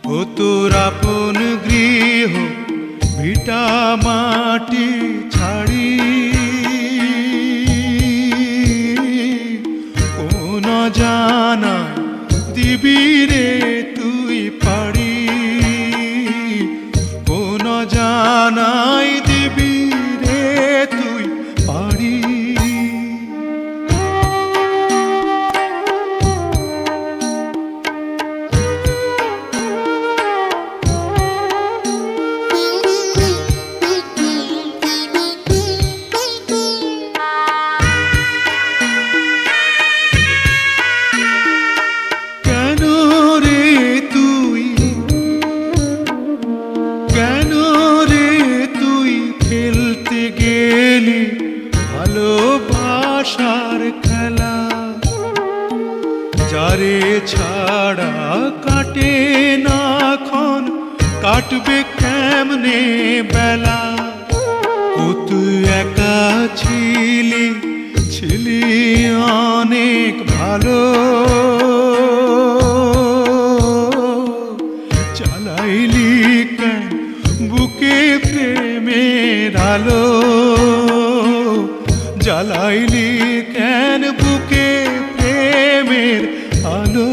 ও তোর আপন গৃহ ভিটা মাটি ছাড়ি কোন জানা দিবি রে তুই পাড়ি কোন জানাই দিবি রে তুই পাড়ি ভালোবাসার খেলা যারে ছাড়া কাটে না ক্ষণ কাটবে কেমনে বেলা ও তুই একা ছিলি অনেক ভালো চালাইলি কেন বুকে প্রেমের আলো জ্বালাইলি কেন বুকে প্রেমের আলো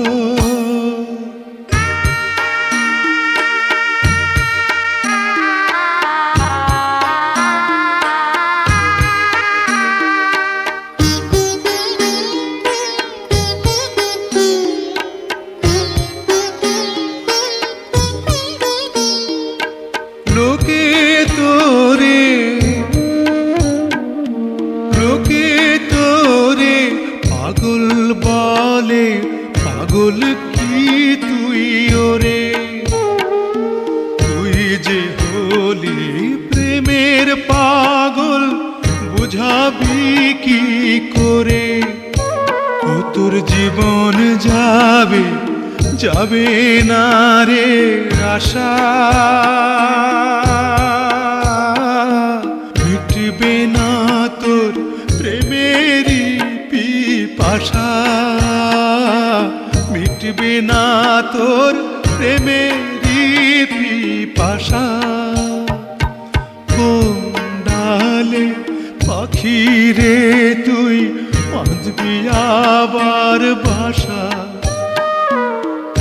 লোকে তোরে পাগল বলে পাগল কি তুই ওরে তুই যে হলি প্রেমের পাগল বুঝাবি কি করে ও তোর জীবন যাবে না রে আশা মিটবে না তোর প্রেমেরই পিপাসা মিটবে না তোর প্রেমেরই পিপাসা কোন ডালে পাখি রে তুই বাঁধবি আবার বাসা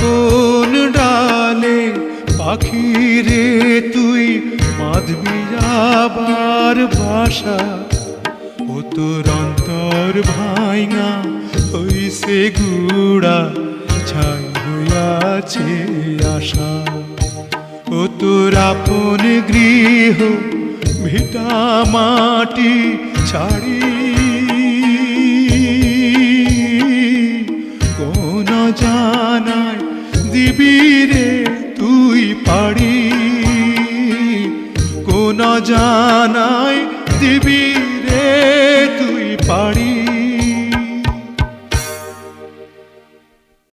কোন ডালে পাখি রে তুই বাঁধবি আবার বাসা ও তোর অন্তর ভাঙা হইছে গুড়া ছাই হইয়াছে আশা ও তোর আপন গৃহ ভিটা মাটি ছাড়ি কোন জানাই দিবি রে তুই পাড়ি কোন জানাই দিবি